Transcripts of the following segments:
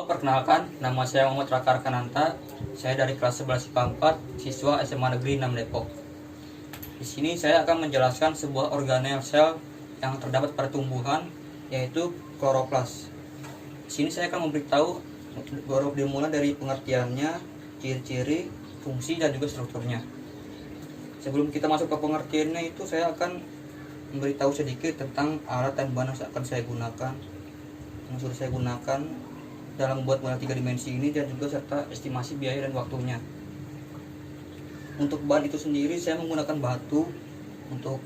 Perkenalkan, nama saya Muhammad Raka Arkananta. Saya dari kelas 11 IPA 4, siswa SMA Negeri 6 Depok. Di sini saya akan menjelaskan sebuah organel sel yang terdapat pada tumbuhan, yaitu kloroplas. Di sini saya akan memberitahu dimulai dari pengertiannya, ciri-ciri, fungsi, dan juga strukturnya. Sebelum kita masuk ke pengertiannya itu, saya akan memberitahu sedikit tentang alat dan bahan yang akan saya gunakan, yang sudah saya gunakan dalam membuat model 3 dimensi ini, dan juga serta estimasi biaya dan waktunya. Untuk bahan itu sendiri saya menggunakan batu untuk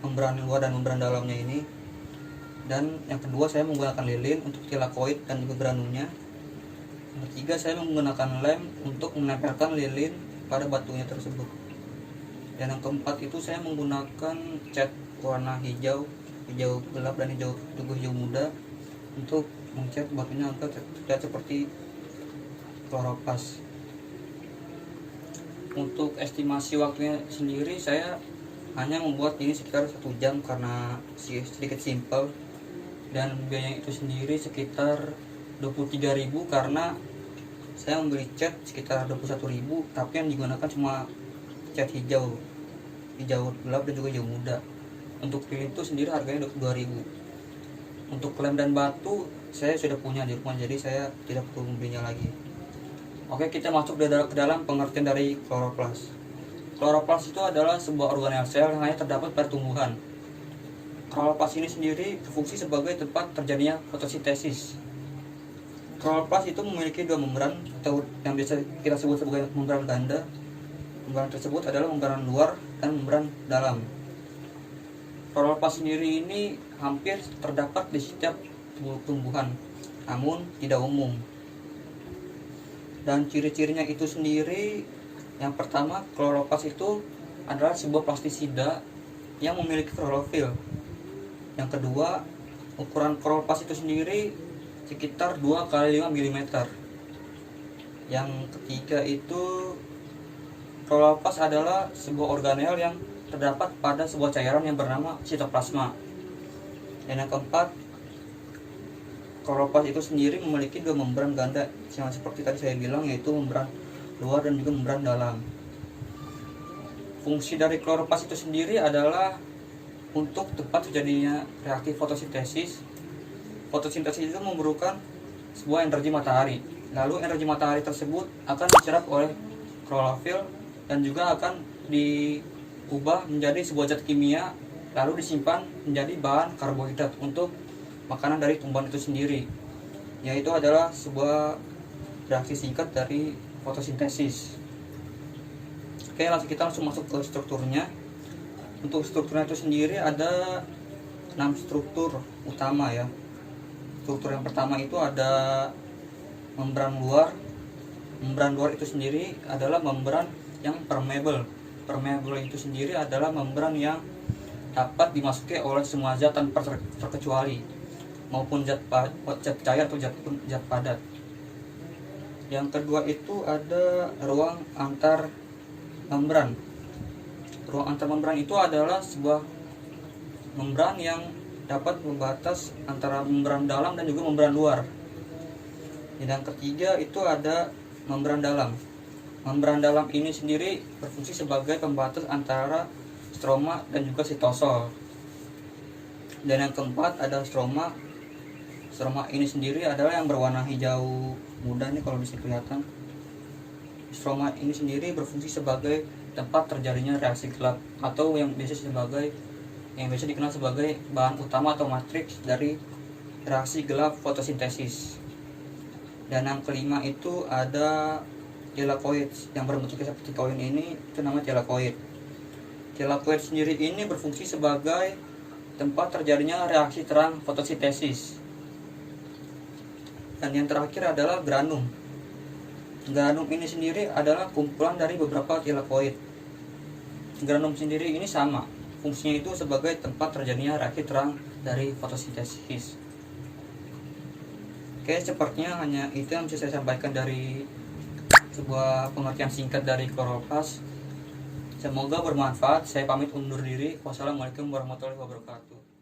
membran luar dan membran dalamnya ini, dan yang kedua saya menggunakan lilin untuk tilakoid dan juga granulnya. Yang ketiga saya menggunakan lem untuk menempelkan lilin pada batunya tersebut, dan yang keempat itu saya menggunakan cat warna hijau gelap dan hijau muda untuk mencat batunya agar terlihat seperti kloroplas. Untuk estimasi waktunya sendiri saya hanya membuat ini sekitar 1 jam karena sedikit simple, dan biaya itu sendiri sekitar 23.000 karena saya membeli cat sekitar 21.000, tapi yang digunakan cuma cat hijau gelap dan juga hijau muda. Untuk lilin itu sendiri harganya 22.000. Untuk lem dan batu saya sudah punya di rumah, jadi saya tidak perlu membelinya lagi. Oke, kita masuk ke dalam pengertian dari kloroplas. Kloroplas itu adalah sebuah organel sel yang hanya terdapat pada tumbuhan. Kloroplas ini sendiri berfungsi sebagai tempat terjadinya fotosintesis. Kloroplas itu memiliki 2 membran atau yang biasa kita sebut sebagai membran ganda. Membran tersebut adalah membran luar dan membran dalam. Kloroplas sendiri ini hampir terdapat di setiap tumbuhan, namun tidak umum. Dan ciri-cirinya itu sendiri, yang pertama, kloroplas itu adalah sebuah plastisida yang memiliki klorofil. Yang kedua, ukuran kloroplas itu sendiri sekitar 2 x 5 mm. Yang ketiga itu, kloroplas adalah sebuah organel yang terdapat pada sebuah cairan yang bernama sitoplasma. Dan yang keempat, kloroplas itu sendiri memiliki 2 membran ganda yang seperti tadi saya bilang, yaitu membran luar dan juga membran dalam. Fungsi dari kloroplas itu sendiri adalah untuk tempat terjadinya reaksi fotosintesis. Fotosintesis itu memerlukan sebuah energi matahari. Lalu energi matahari tersebut akan diserap oleh klorofil dan juga akan diubah menjadi sebuah zat kimia, lalu disimpan menjadi bahan karbohidrat untuk makanan dari tumbuhan itu sendiri, yaitu adalah sebuah reaksi singkat dari fotosintesis. Oke, kita langsung masuk ke strukturnya. Untuk strukturnya itu sendiri ada 6 struktur utama ya. Struktur yang pertama itu ada membran luar. Membran luar itu sendiri adalah membran yang permeable. Permeable itu sendiri adalah membran yang dapat dimasuki oleh semua zat tanpa terkecuali, maupun zat cair atau zat padat. Yang kedua itu ada ruang antar membran. Ruang antar membran itu adalah sebuah membran yang dapat membatas antara membran dalam dan juga membran luar. Yang ketiga itu ada membran dalam. Membran dalam ini sendiri berfungsi sebagai pembatas antara stroma dan juga sitosol. Dan yang keempat ada stroma. Stroma ini sendiri adalah yang berwarna hijau muda nih kalau bisa kelihatan. Stroma ini sendiri berfungsi sebagai tempat terjadinya reaksi gelap, atau yang biasa dikenal sebagai bahan utama atau matriks dari reaksi gelap fotosintesis. Dan yang kelima itu ada tilakoid yang berbentuk seperti koin ini, itu namanya tilakoid. Tilakoid sendiri ini berfungsi sebagai tempat terjadinya reaksi terang fotosintesis. Dan yang terakhir adalah granum. Granum ini sendiri adalah kumpulan dari beberapa tilakoid. Granum sendiri ini sama, fungsinya itu sebagai tempat terjadinya reaksi terang dari fotosintesis. Oke, sepertinya hanya itu yang bisa saya sampaikan dari sebuah pengertian singkat dari kloroplas. Semoga bermanfaat. Saya pamit undur diri. Wassalamualaikum warahmatullahi wabarakatuh.